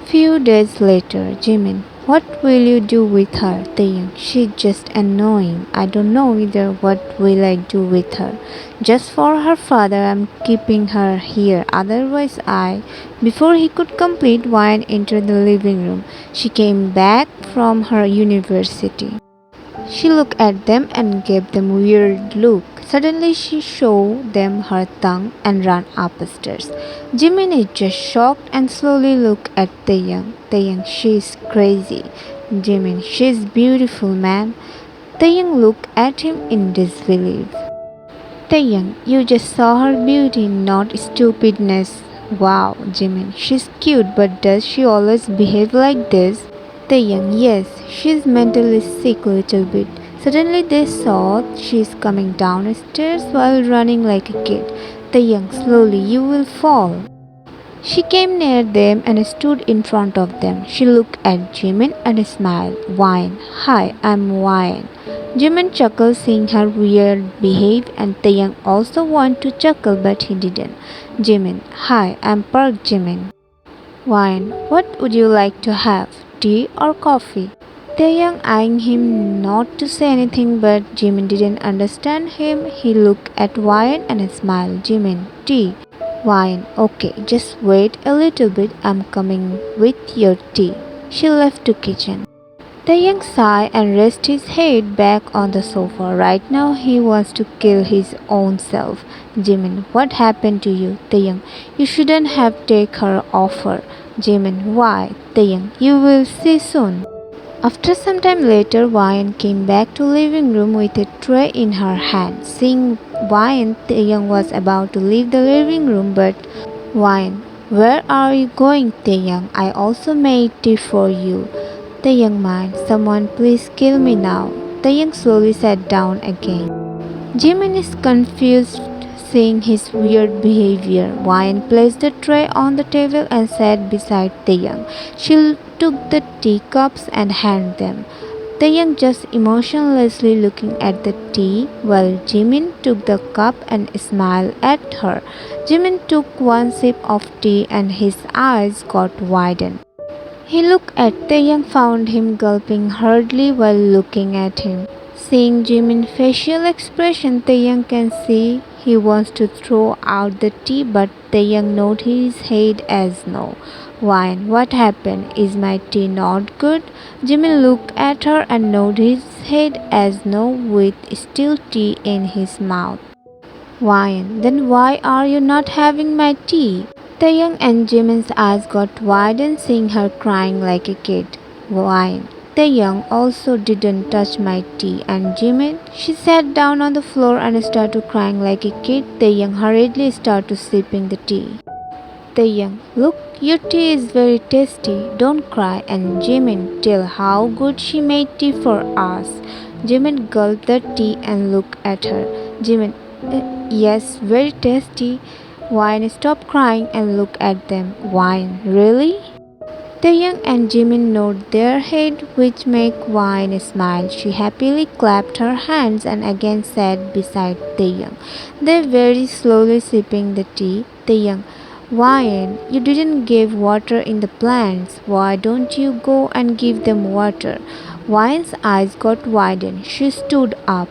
Few days later, Jimin, what will you do with her? Taeyang, she's just annoying. I don't know either. What will I do with her? Just for her father, I'm keeping her here. Otherwise, I. Before he could complete, Wine entered the living room. She came back from her university. She looked at them and gave them a weird look. Suddenly she showed them her tongue and ran upstairs. Jimin is just shocked and slowly looked at Taeyang. Taeyang, she's crazy. Jimin, she's beautiful, man. Taeyang looked at him in disbelief. Taeyang, you just saw her beauty, not stupidness. Wow, Jimin, she's cute, but does she always behave like this? Taeyang, yes, she's mentally sick a little bit. Suddenly they saw she's coming downstairs while running like a kid. Taeyang, slowly, you will fall. She came near them and stood in front of them. She looked at Jimin and smiled. Wine. Hi, I'm Wine. Jimin chuckled seeing her weird behave and Taeyang also wanted to chuckle but he didn't. Jimin. Hi, I'm Park Jimin. Wine. What would you like to have? Tea or coffee? Taeyang eyeing him not to say anything but Jimin didn't understand him. He looked at Wine and smiled. Jimin. Tea. Wine. Okay, just wait a little bit. I'm coming with your tea. She left to kitchen. Taeyang sighed and rested his head back on the sofa. Right now he wants to kill his own self. Jimin, what happened to you? Taeyang, you shouldn't have taken her offer. Jimin, why? Taeyang, you will see soon. After some time later, Wine came back to living room with a tray in her hand. Seeing Wine, Taeyang was about to leave the living room, but Wine, where are you going, Taeyang? I also made tea for you. Taeyang mind, someone please kill me now. Taeyang slowly sat down again. Jimin is confused seeing his weird behavior. Wine placed the tray on the table and sat beside Taeyang. She took the teacups and handed them. Taeyang just emotionlessly looking at the tea while Jimin took the cup and smiled at her. Jimin took one sip of tea and his eyes got widened. He looked at Taeyang, found him gulping hurriedly while looking at him. Seeing Jimin's facial expression, Taeyang can see he wants to throw out the tea, but Taeyang nodded his head as no. Wine, what happened? Is my tea not good? Jimin looked at her and nodded his head as no with still tea in his mouth. Wine, then why are you not having my tea? Taeyang and Jimin's eyes got widened seeing her crying like a kid. Wine. Taeyang also didn't touch my tea and Jimin, she sat down on the floor and started crying like a kid. Taeyang hurriedly started sipping the tea. Taeyang, look, your tea is very tasty. Don't cry. And Jimin, tell how good she made tea for us. Jimin gulped the tea and looked at her. Jimin, yes, very tasty. Wine stopped crying and looked at them. Wine, really? Taeyang and Jimin nodded their head, which made Wine smile. She happily clapped her hands and again sat beside Taeyang. They very slowly sipping the tea. Taeyang, Wine, you didn't give water in the plants. Why don't you go and give them water? Wine's eyes got widened. She stood up.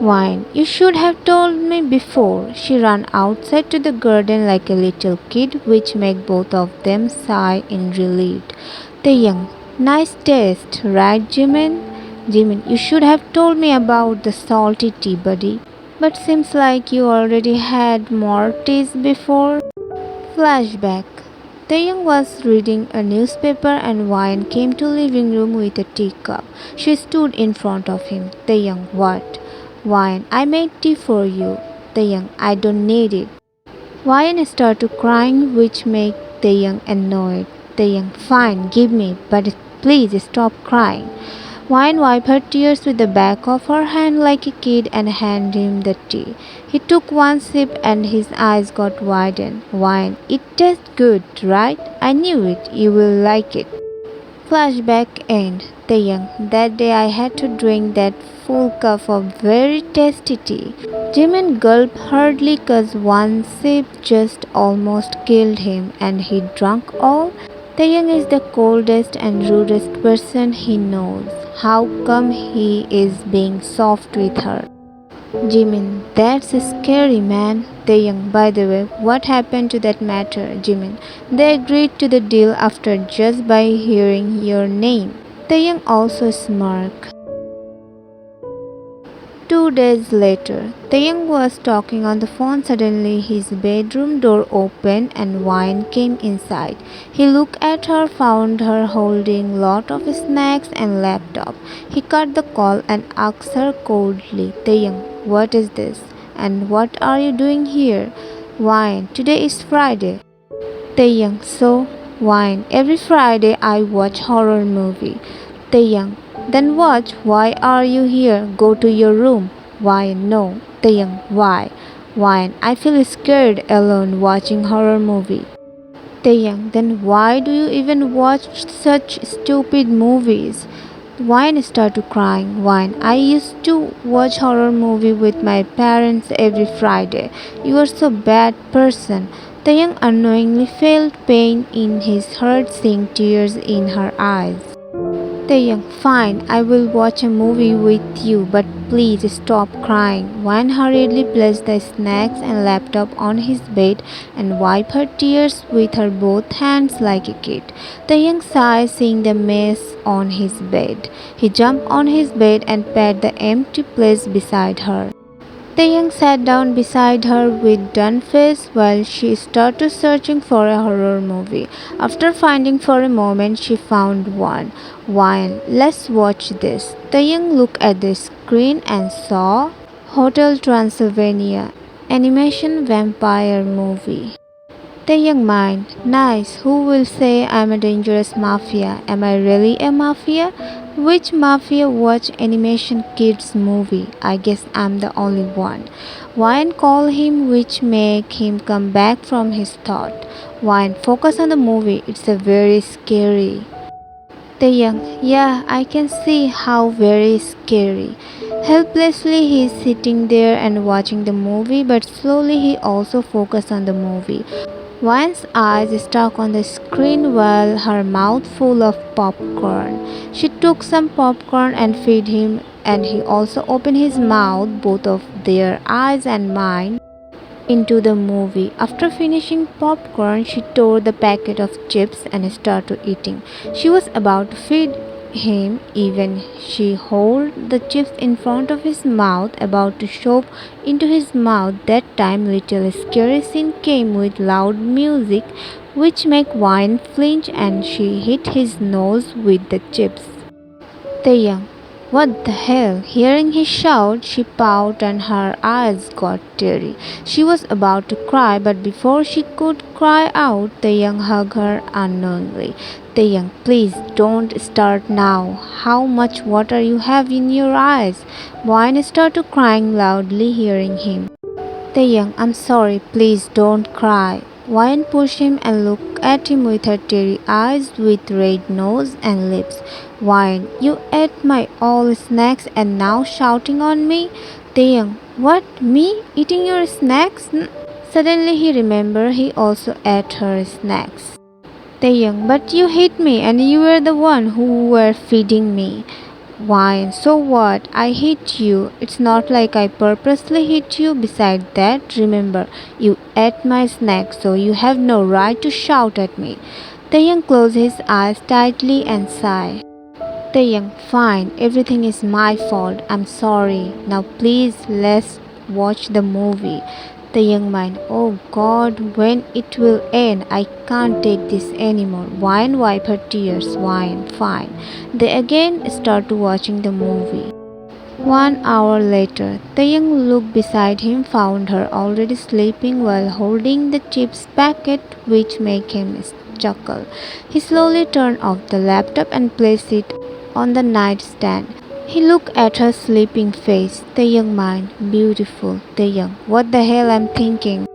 Wine, you should have told me before. She ran outside to the garden like a little kid, which made both of them sigh in relief. Taeyang, nice taste, right, Jimin? Jimin, you should have told me about the salty tea, buddy. But seems like you already had more teas before. Flashback. Taeyang was reading a newspaper and Wine came to living room with a teacup. She stood in front of him. Taeyang, what? Wine, I made tea for you. Taeyang, I don't need it. Wine started crying, which made Taeyang annoyed. Taeyang, fine, give me, but please stop crying. Wine wiped her tears with the back of her hand like a kid and handed him the tea. He took one sip and his eyes got widened. Wine, it tastes good, right? I knew it. You will like it. Flashback end. Taeyang, that day I had to drink that full cup of very tasty tea. Jimin gulped hurriedly cause one sip just almost killed him and he drank all. Taeyang is the coldest and rudest person he knows. How come he is being soft with her? Jimin, that's scary, man. Taeyang, by the way, what happened to that matter, Jimin? They agreed to the deal after just by hearing your name. Taeyang also smirked. 2 days later, Taeyang was talking on the phone. Suddenly, his bedroom door opened and Wine came inside. He looked at her, found her holding lot of snacks and laptop. He cut the call and asked her coldly, Taeyang, what is this? And what are you doing here? Wine, today is Friday. Taeyang, so? Wine, every Friday I watch horror movie. Taeyang, then watch. Why are you here? Go to your room. Why no? Taeyang, why? Why? I feel scared alone watching horror movie. Taeyang, then why do you even watch such stupid movies? Wine started crying. Wine, I used to watch horror movie with my parents every Friday. You are so bad person. Taeyang unknowingly felt pain in his heart, seeing tears in her eyes. Taeyang, fine, I will watch a movie with you, but please stop crying. Wan hurriedly placed the snacks and laptop on his bed and wiped her tears with her both hands like a kid. Taeyang sighed, seeing the mess on his bed. He jumped on his bed and pat the empty place beside her. Taeyang sat down beside her with done face while she started searching for a horror movie. After finding for a moment, she found one. Wine, let's watch this. Taeyang looked at the screen and saw Hotel Transylvania, animation vampire movie. Taeyang mind, nice. Who will say I'm a dangerous mafia? Am I really a mafia? Which mafia watch animation kids movie? I guess I'm the only one. Wine call him which make him come back from his thought. Wine focus on the movie. It's a very scary. Taeyang, yeah, I can see how very scary. Helplessly he is sitting there and watching the movie, but slowly he also focused on the movie. Wine's eyes stuck on the screen while her mouth full of popcorn. She took some popcorn and fed him, and he also opened his mouth, both of their eyes and mind, into the movie. After finishing popcorn, she tore the packet of chips and started eating. She was about to feed him even she held the chips in front of his mouth, about to shove into his mouth. That time little scary scene came with loud music which made Wine flinch and she hit his nose with the chips. Taeyang, what the hell? Hearing his shout, she pouted and her eyes got teary. She was about to cry, but before she could cry out, Taeyang hugged her unknowingly. Taeyang, please don't start now. How much water you have in your eyes? Wine started crying loudly, hearing him. Taeyang, I'm sorry, please don't cry. Wine pushed him and looked at him with her teary eyes with red nose and lips. Wine, you ate my all snacks and now shouting on me? Taeyang, what? Me? Eating your snacks? Suddenly he remembered he also ate her snacks. Taeyang, but you hit me and you were the one who were feeding me. Wine, so what? I hit you. It's not like I purposely hit you. Besides that, remember, you ate my snack, so you have no right to shout at me. Taeyang closed his eyes tightly and sighed. Taeyang, fine, everything is my fault. I'm sorry. Now please let's watch the movie. The young man, oh God, when it will end? I can't take this anymore. Wine wipe her tears. Wine, fine. They again start watching the movie. 1 hour later, the young looked beside him, found her already sleeping while holding the chips packet, which made him chuckle. He slowly turned off the laptop and placed it on the nightstand. He looked at her sleeping face. The young man, beautiful. The young, what the hell I'm thinking?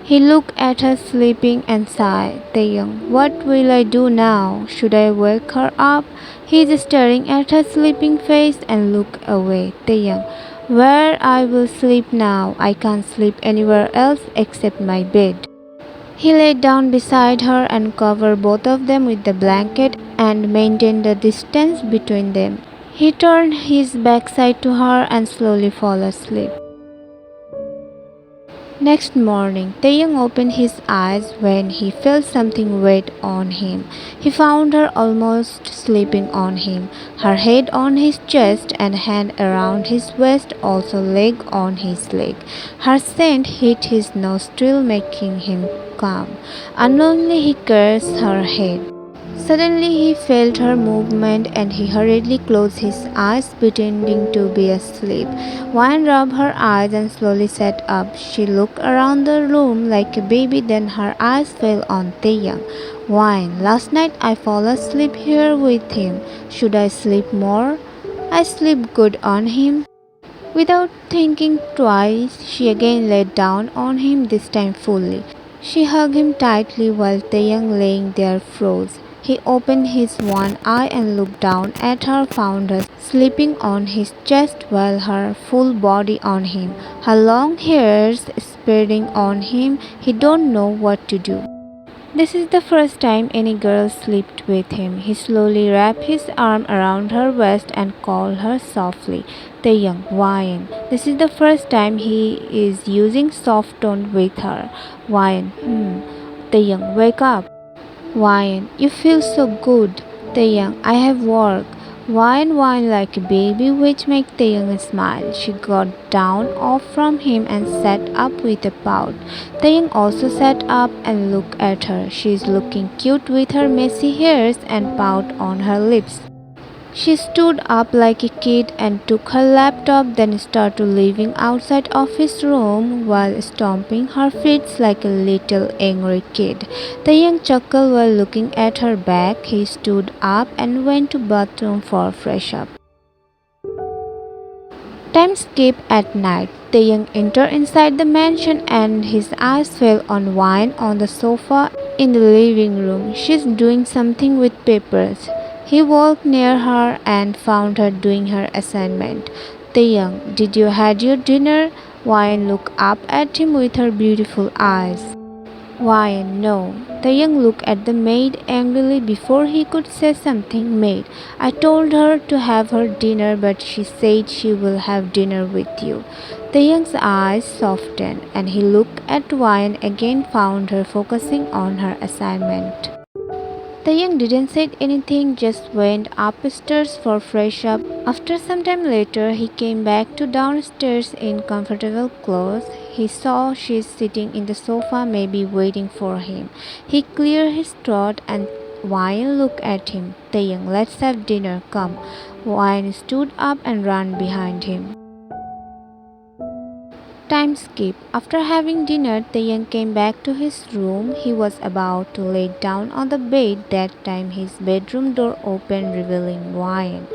He looked at her sleeping and sighed. The young, what will I do now? Should I wake her up? He is staring at her sleeping face and looked away. The young, where I will sleep now? I can't sleep anywhere else except my bed. He lay down beside her and covered both of them with the blanket and maintained the distance between them. He turned his backside to her and slowly fell asleep. Next morning, Taeyang opened his eyes when he felt something wet on him. He found her almost sleeping on him, her head on his chest and hand around his waist, also leg on his leg. Her scent hit his nostril, making him calm. Unknowingly, he caressed her head. Suddenly he felt her movement and he hurriedly closed his eyes, pretending to be asleep. Wine rubbed her eyes and slowly sat up. She looked around the room like a baby, then her eyes fell on Taeyang. Wine, last night I fell asleep here with him. Should I sleep more? I sleep good on him. Without thinking twice, she again lay down on him, this time fully. She hugged him tightly while Taeyang lay there froze. He opened his one eye and looked down at her, found her sleeping on his chest while her full body on him, her long hairs spreading on him. He don't know what to do. This is the first time any girl slept with him. He slowly wrapped his arm around her waist and called her softly, Taeyang, Wine. This is the first time he is using soft tone with her. Wine, Taeyang, wake up. Wine, you feel so good. Taeyang, I have work. Wine like a baby, which made Taeyang smile. She got down off from him and sat up with a pout. Taeyang also sat up and looked at her. She is looking cute with her messy hairs and pout on her lips. She stood up like a kid and took her laptop, then started leaving outside of his room while stomping her feet like a little angry kid. The young chuckled while looking at her back. He stood up and went to bathroom for fresh up. Time skipped at night. The young entered inside the mansion and his eyes fell on Wine on the sofa in the living room. She's doing something with papers. He walked near her and found her doing her assignment. Taeyang, did you had your dinner? Wine looked up at him with her beautiful eyes. Wine, no. Taeyang looked at the maid angrily before he could say something. Maid, I told her to have her dinner, but she said she will have dinner with you. Taeyang's eyes softened and he looked at Wine again, found her focusing on her assignment. Taeyang didn't say anything, just went upstairs for fresh up. After some time later, he came back to downstairs in comfortable clothes. He saw she sitting in the sofa, maybe waiting for him. He cleared his throat and Wine looked at him. Taeyang, let's have dinner, come. Wine stood up and ran behind him. Time skip. After having dinner, Taeyang came back to his room. He was about to lay down on the bed. That time his bedroom door opened, revealing Wine.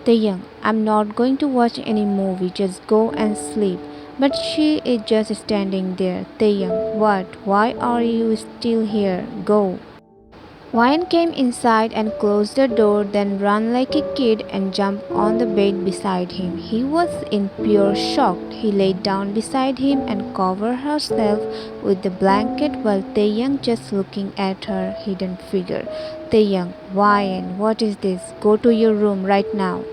Taeyang, I'm not going to watch any movie, just go and sleep. But she is just standing there. Taeyang, what? Why are you still here? Go. Wine came inside and closed the door, then ran like a kid and jumped on the bed beside him. He was in pure shock. He lay down beside him and covered herself with the blanket while Taeyang just looking at her hidden figure. Taeyang, Wine, what is this? Go to your room right now.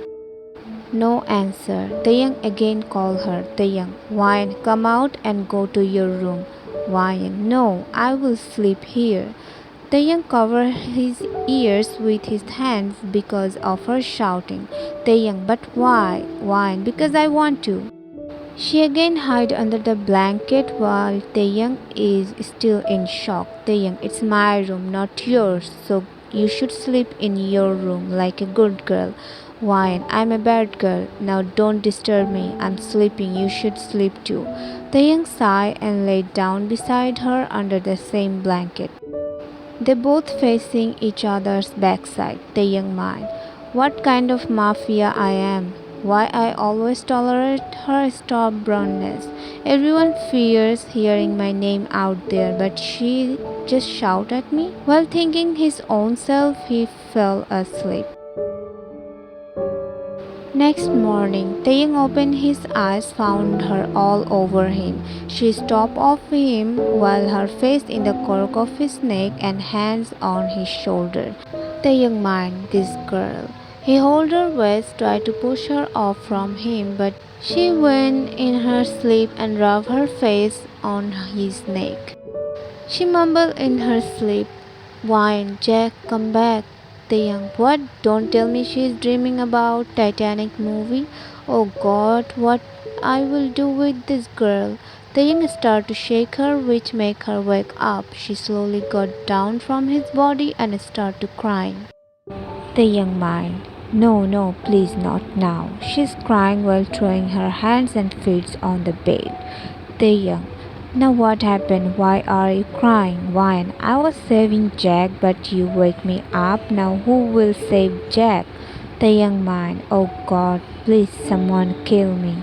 No answer. Taeyang again called her. Taeyang, Wine, come out and go to your room. Wine, no, I will sleep here. Taeyang covered his ears with his hands because of her shouting. Taeyang, but why? Wine, because I want to. She again hid under the blanket while Taeyang is still in shock. Taeyang, it's my room, not yours, so you should sleep in your room like a good girl. Wine, I'm a bad girl. Now don't disturb me. I'm sleeping. You should sleep too. Taeyang sighed and lay down beside her under the same blanket. They both facing each other's backside. Taeyang mind, what kind of mafia I am? Why I always tolerate her stubbornness. Everyone fears hearing my name out there, but she just shout at me. While thinking his own self, he fell asleep. Next morning, Taeyang opened his eyes, found her all over him. She stopped off him while her face in the cork of his neck and hands on his shoulder. Taeyang mind this girl. He held her waist, tried to push her off from him, but she went in her sleep and rubbed her face on his neck. She mumbled in her sleep, "Wine, Jack, come back." The young, "What? Don't tell me she's dreaming about Titanic movie. Oh God, what I will do with this girl." The young started to shake her, which made her wake up. She slowly got down from his body and started crying. The young man, "No, no, please not now." She's crying while throwing her hands and feet on the bed. The young, "Now what happened? Why are you crying? Wine, I was saving Jack, but you wake me up. Now who will save Jack?" The young man, "Oh God, please someone kill me."